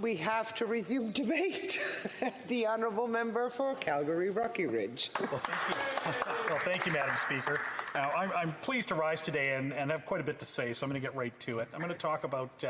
We have to resume debate. The honourable member for Calgary-Rocky Ridge. Well, thank you. Well, thank you, Madam Speaker. Now, I'm pleased to rise today and have quite a bit to say, so I'm going to get right to it. I'm going to talk about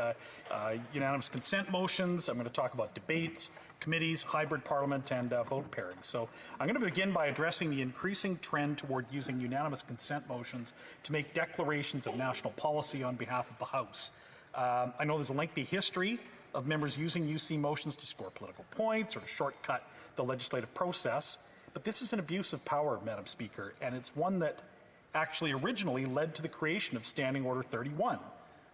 unanimous consent motions. I'm going to talk about debates, committees, hybrid parliament, and vote pairing. So I'm going to begin by addressing the increasing trend toward using unanimous consent motions to make declarations of national policy on behalf of the House. I know there's a lengthy history of members using UC motions to score political points or to shortcut the legislative process, but this is an abuse of power, Madam Speaker, and it's one that actually originally led to the creation of Standing Order 31,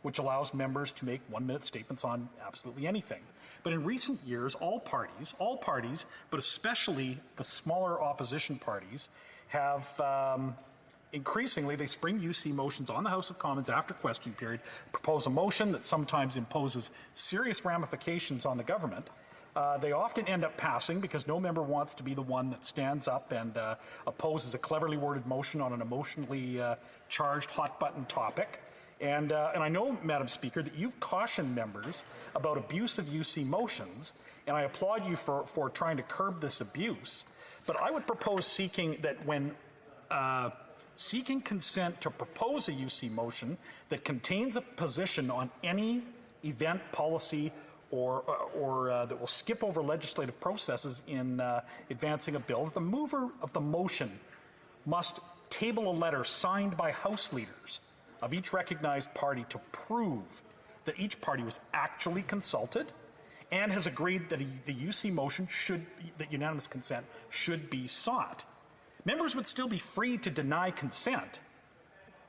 which allows members to make one-minute statements on absolutely anything. But in recent years, all parties, but especially the smaller opposition parties, have increasingly, they spring UC motions on the House of Commons after question period, propose a motion that sometimes imposes serious ramifications on the government. They often end up passing because no member wants to be the one that stands up and opposes a cleverly worded motion on an emotionally charged hot-button topic. And I know, Madam Speaker, that you've cautioned members about abuse of UC motions, and I applaud you for trying to curb this abuse. But I would propose seeking that when seeking consent to propose a UC motion that contains a position on any event, policy, or that will skip over legislative processes in advancing a bill, the mover of the motion must table a letter signed by House leaders of each recognized party to prove that each party was actually consulted and has agreed that the UC motion that unanimous consent should be sought. Members would still be free to deny consent,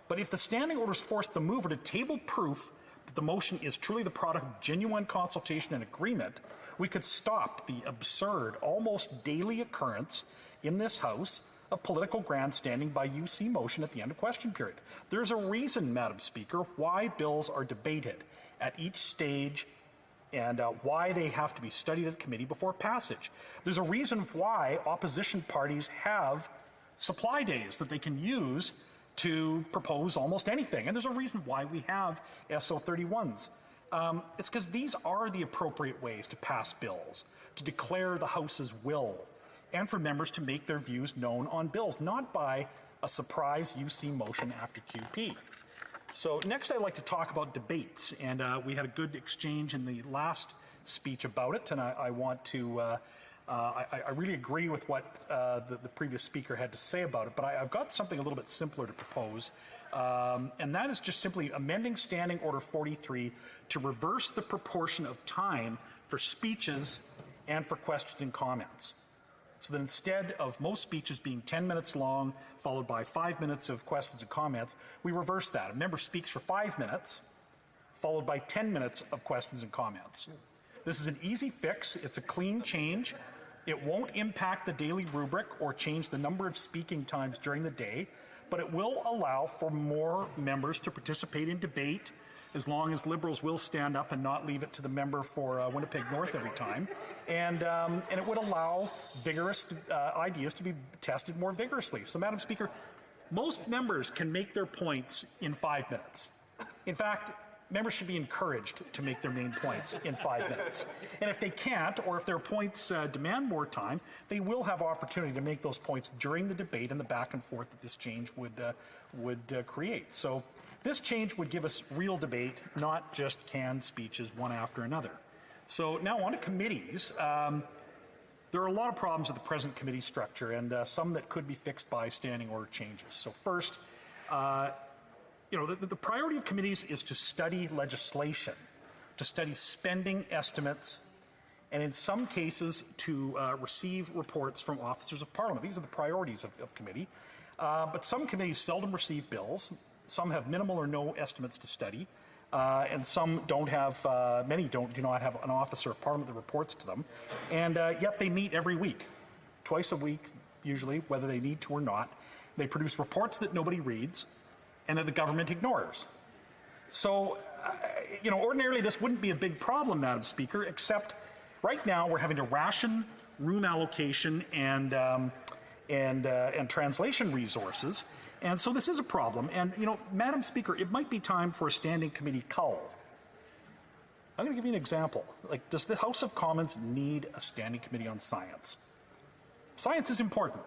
but if the standing orders force the mover to table proof that the motion is truly the product of genuine consultation and agreement, we could stop the absurd, almost daily occurrence in this House of political grandstanding by UC motion at the end of question period. There's a reason, Madam Speaker, why bills are debated at each stage and why they have to be studied at committee before passage. There's a reason why opposition parties have supply days that they can use to propose almost anything. And there's a reason why we have SO31s. It's because these are the appropriate ways to pass bills, to declare the House's will, and for members to make their views known on bills, not by a surprise UC motion after QP. So next I'd like to talk about debates, and we had a good exchange in the last speech about it, and I want to, I really agree with what the previous speaker had to say about it, but I've got something a little bit simpler to propose, and that is just simply amending Standing Order 43 to reverse the proportion of time for speeches and for questions and comments. So that instead of most speeches being 10 minutes long, followed by 5 minutes of questions and comments, we reverse that. A member speaks for 5 minutes, followed by 10 minutes of questions and comments. This is an easy fix. It's a clean change. It won't impact the daily rubric or change the number of speaking times during the day, but it will allow for more members to participate in debate, as long as Liberals will stand up and not leave it to the member for Winnipeg North every time. And it would allow vigorous ideas to be tested more vigorously. So, Madam Speaker, most members can make their points in 5 minutes. In fact, members should be encouraged to make their main points in 5 minutes. And if they can't, or if their points demand more time, they will have opportunity to make those points during the debate and the back and forth that this change would create. So this change would give us real debate, not just canned speeches one after another. So now on to committees. There are a lot of problems with the present committee structure, and some that could be fixed by standing order changes. So first, the priority of committees is to study legislation, to study spending estimates, and in some cases to receive reports from officers of Parliament. These are the priorities of committee. But some committees seldom receive bills. Some have minimal or no estimates to study, and some don't have, many do not have an officer of Parliament that reports to them. And yet they meet every week, twice a week usually, whether they need to or not. They produce reports that nobody reads and that the government ignores. So, ordinarily this wouldn't be a big problem, Madam Speaker, except right now we're having to ration room allocation and translation resources. And so this is a problem. And, Madam Speaker, it might be time for a standing committee cull. I'm going to give you an example. Like, does the House of Commons need a standing committee on science? Science is important.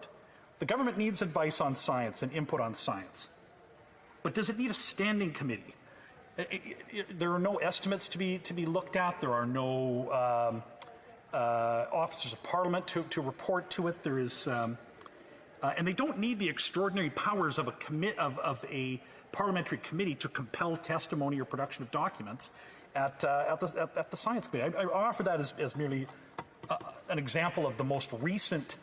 The government needs advice on science and input on science. But does it need a standing committee? There are no estimates to be looked at. There are no officers of Parliament to report to it. There is, and they don't need the extraordinary powers of a parliamentary committee to compel testimony or production of documents at the science committee. I offer that as merely an example of the most recent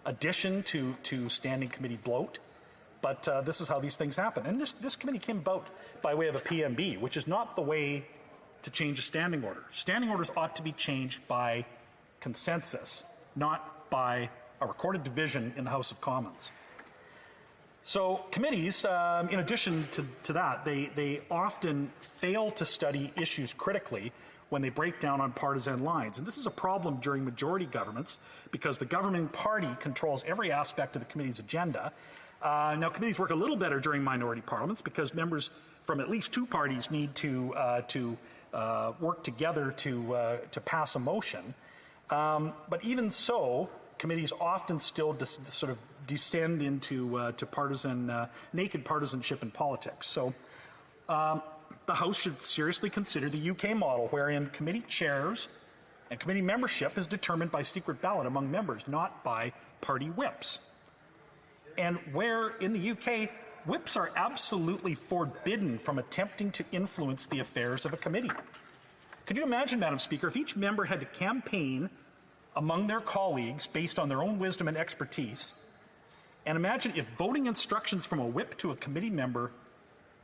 addition to standing committee bloat. But this is how these things happen. And this committee came about by way of a PMB, which is not the way to change a standing order. Standing orders ought to be changed by consensus, not by a recorded division in the House of Commons. So committees, in addition to that, they often fail to study issues critically when they break down on partisan lines. And this is a problem during majority governments because the governing party controls every aspect of the committee's agenda. Now, committees work a little better during minority parliaments because members from at least two parties need to work together to pass a motion. But even so, committees often still sort of descend into naked partisanship in politics. So the House should seriously consider the UK model, wherein committee chairs and committee membership is determined by secret ballot among members, not by party whips. And where in the UK, whips are absolutely forbidden from attempting to influence the affairs of a committee. Could you imagine, Madam Speaker, if each member had to campaign among their colleagues based on their own wisdom and expertise, and imagine if voting instructions from a whip to a committee member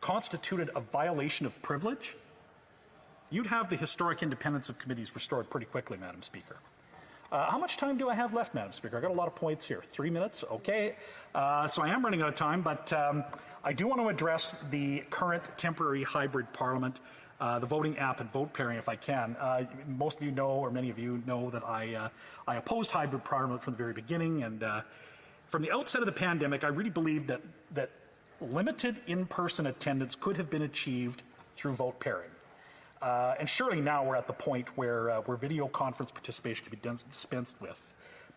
constituted a violation of privilege? You'd have the historic independence of committees restored pretty quickly, Madam Speaker. How much time do I have left, Madam Speaker? I got a lot of points here. 3 minutes? Okay. So I am running out of time, but I do want to address the current temporary hybrid parliament, the voting app and vote pairing, if I can. Most of you know, or many of you know, that I opposed hybrid parliament from the very beginning, and from the outset of the pandemic, I really believed that limited in-person attendance could have been achieved through vote pairing. And surely now we're at the point where video conference participation can be dispensed with.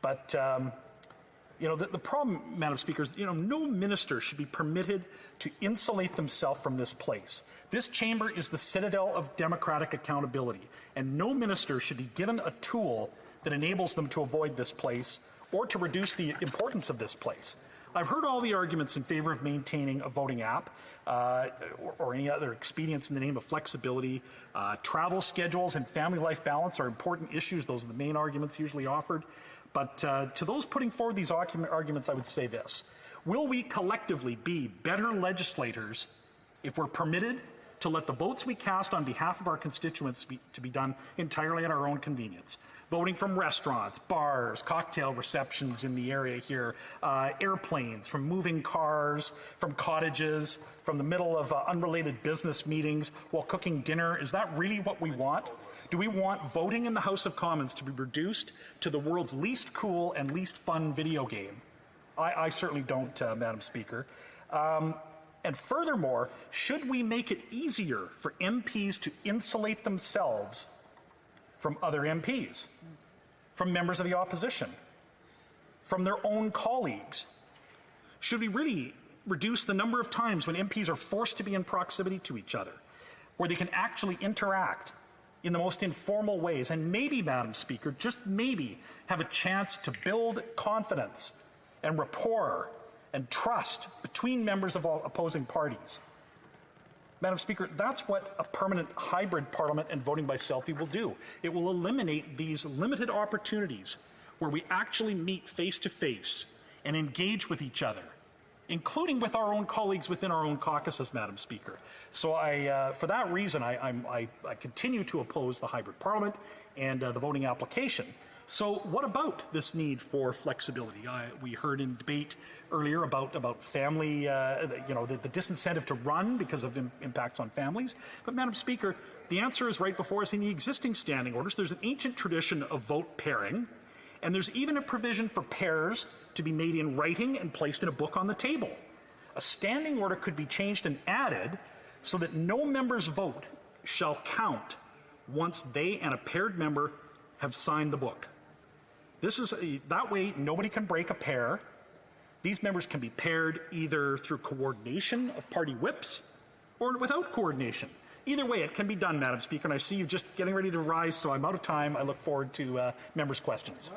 But, the problem, Madam Speaker, is, no minister should be permitted to insulate themselves from this place. This chamber is the citadel of democratic accountability, and no minister should be given a tool that enables them to avoid this place or to reduce the importance of this place. I've heard all the arguments in favor of maintaining a voting app or any other expedients in the name of flexibility. Travel schedules and family life balance are important issues. Those are the main arguments usually offered. But to those putting forward these arguments, I would say this. Will we collectively be better legislators if we're permitted to let the votes we cast on behalf of our constituents be done entirely at our own convenience? Voting from restaurants, bars, cocktail receptions in the area here, airplanes, from moving cars, from cottages, from the middle of unrelated business meetings while cooking dinner. Is that really what we want? Do we want voting in the House of Commons to be reduced to the world's least cool and least fun video game? I certainly don't, Madam Speaker. And furthermore, should we make it easier for MPs to insulate themselves from other MPs, from members of the opposition, from their own colleagues? Should we really reduce the number of times when MPs are forced to be in proximity to each other, where they can actually interact in the most informal ways, and maybe, Madam Speaker, just maybe have a chance to build confidence and rapport and trust between members of all opposing parties? Madam Speaker, that's what a permanent hybrid parliament and voting by selfie will do. It will eliminate these limited opportunities where we actually meet face to face and engage with each other, including with our own colleagues within our own caucuses, Madam Speaker. So for that reason, I continue to oppose the hybrid parliament and the voting application. So what about this need for flexibility? We heard in debate earlier about family, the disincentive to run because of impacts on families. But, Madam Speaker, the answer is right before us in the existing standing orders. There's an ancient tradition of vote pairing, and there's even a provision for pairs to be made in writing and placed in a book on the table. A standing order could be changed and added so that no member's vote shall count once they and a paired member have signed the book. That way nobody can break a pair. These members can be paired either through coordination of party whips or without coordination. Either way, it can be done, Madam Speaker, and I see you just getting ready to rise, so I'm out of time. I look forward to members' questions.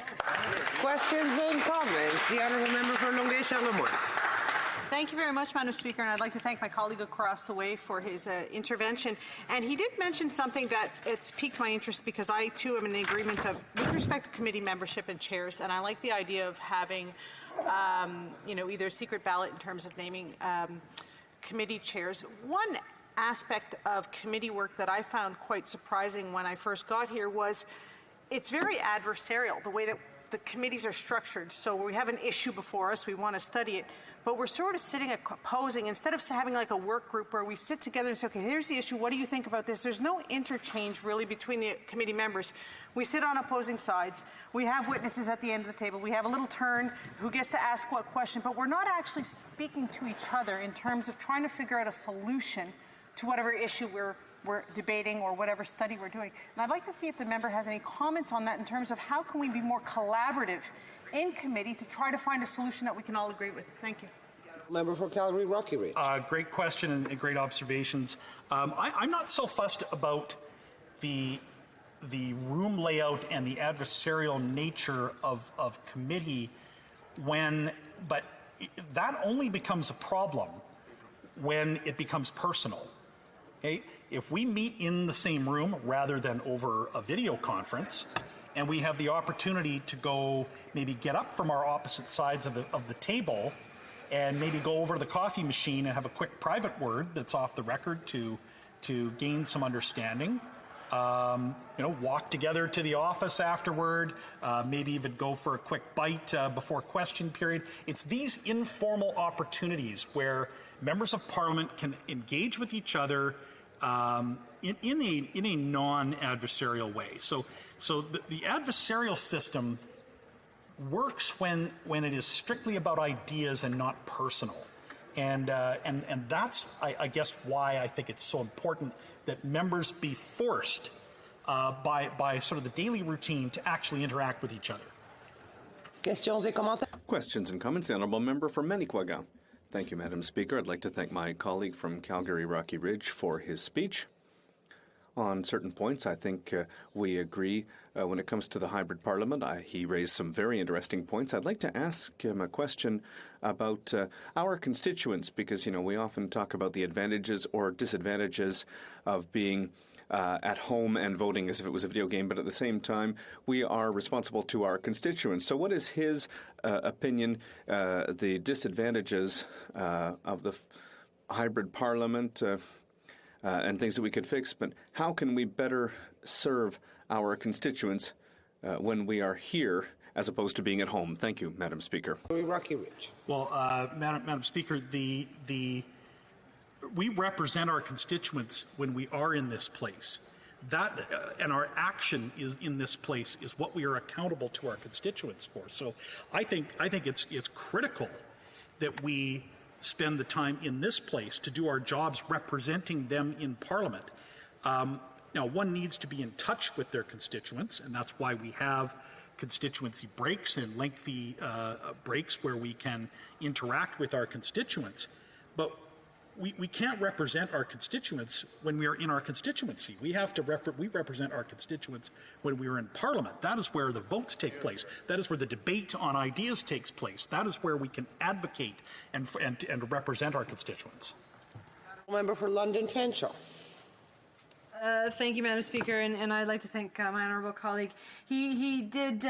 Questions and comments. The Honourable Member for Longueuil-Charlemagne. Thank you very much, Madam Speaker, and I'd like to thank my colleague across the way for his intervention. And he did mention something that it's piqued my interest because I, too, am in the agreement of, with respect to committee membership and chairs, and I like the idea of having, either a secret ballot in terms of naming committee chairs. One aspect of committee work that I found quite surprising when I first got here was it's very adversarial, the way that the committees are structured. So we have an issue before us, we want to study it, but we're sort of sitting opposing, instead of having like a work group where we sit together and say, okay, here's the issue, what do you think about this? There's no interchange really between the committee members. We sit on opposing sides, we have witnesses at the end of the table, we have a little turn who gets to ask what question, but we're not actually speaking to each other in terms of trying to figure out a solution to whatever issue we're debating or whatever study we're doing. And I'd like to see if the member has any comments on that in terms of how can we be more collaborative in committee to try to find a solution that we can all agree with. Thank you. Member for Calgary Rocky Ridge. Great question and great observations. I'm not so fussed about the room layout and the adversarial nature of committee but that only becomes a problem when it becomes personal. Okay? If we meet in the same room rather than over a video conference, and we have the opportunity to go maybe get up from our opposite sides of the table and maybe go over to the coffee machine and have a quick private word that's off the record to gain some understanding. Walk together to the office afterward, maybe even go for a quick bite before question period. It's these informal opportunities where members of Parliament can engage with each other in a non-adversarial way. So the adversarial system works when it is strictly about ideas and not personal. And that's, I guess, why I think it's so important that members be forced by sort of the daily routine to actually interact with each other. Questions et commentaires. Questions and comments. The Honourable Member for Manicouagan. Thank you, Madam Speaker. I'd like to thank my colleague from Calgary Rocky Ridge for his speech. On certain points, I think we agree when it comes to the hybrid parliament. He raised some very interesting points. I'd like to ask him a question about our constituents, because, we often talk about the advantages or disadvantages of being at home and voting as if it was a video game, but at the same time, we are responsible to our constituents. So what is his opinion, the disadvantages of the hybrid parliament and things that we could fix, but how can we better serve our constituents when we are here as opposed to being at home? Thank you, Madam Speaker. Rocky Ridge. Well, Madam Speaker, we represent our constituents when we are in this place. That and our action is in this place is what we are accountable to our constituents for. So I think it's critical that we spend the time in this place to do our jobs representing them in Parliament. Now, one needs to be in touch with their constituents, and that's why we have constituency breaks and lengthy breaks where we can interact with our constituents. But we can't represent our constituents when we are in our constituency. We have to represent our constituents when we are in Parliament. That is where the votes take place. That is where the debate on ideas takes place. That is where we can advocate and represent our constituents. Member for London Fanshawe. Thank you, Madam Speaker, and I'd like to thank my honourable colleague. He did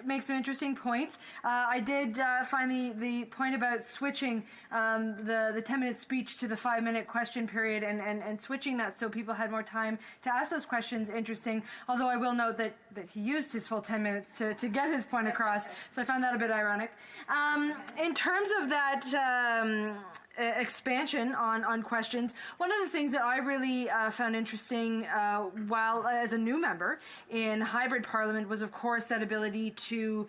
make some interesting points. I did find the point about switching the 10-minute speech to the 5-minute question period and switching that so people had more time to ask those questions interesting, although I will note that he used his full 10 minutes to get his point across, so I found that a bit ironic. In terms of that expansion on questions. One of the things that I really found interesting while as a new member in hybrid parliament was, of course, that ability to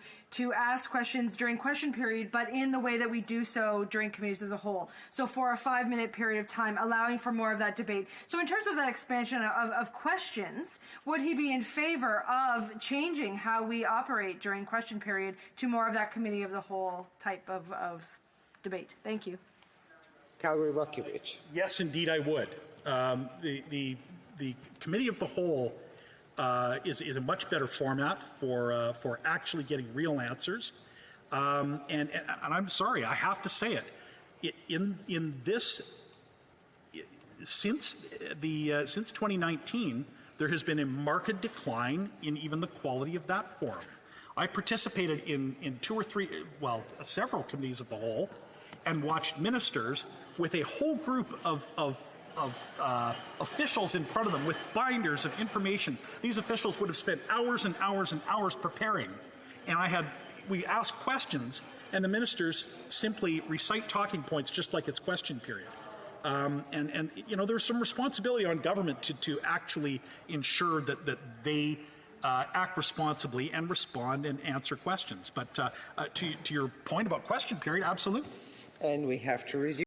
ask questions during question period, but in the way that we do so during committees as a whole. So for a 5-minute period of time, allowing for more of that debate. So in terms of that expansion of questions, would he be in favor of changing how we operate during question period to more of that committee of the whole type of debate? Thank you. Calgary Rocky Ridge. Yes, indeed, I would. The committee of the whole is a much better format for actually getting real answers. And I'm sorry, I have to say it. In this, since 2019, there has been a marked decline in even the quality of that forum. I participated in several committees of the whole, and watched ministers with a whole group of officials in front of them with binders of information. These officials would have spent hours and hours and hours preparing, and we asked questions, and the ministers simply recite talking points just like it's question period. And you know, there's some responsibility on government to actually ensure that they act responsibly and respond and answer questions. But to your point about question period, absolutely. And we have to resume.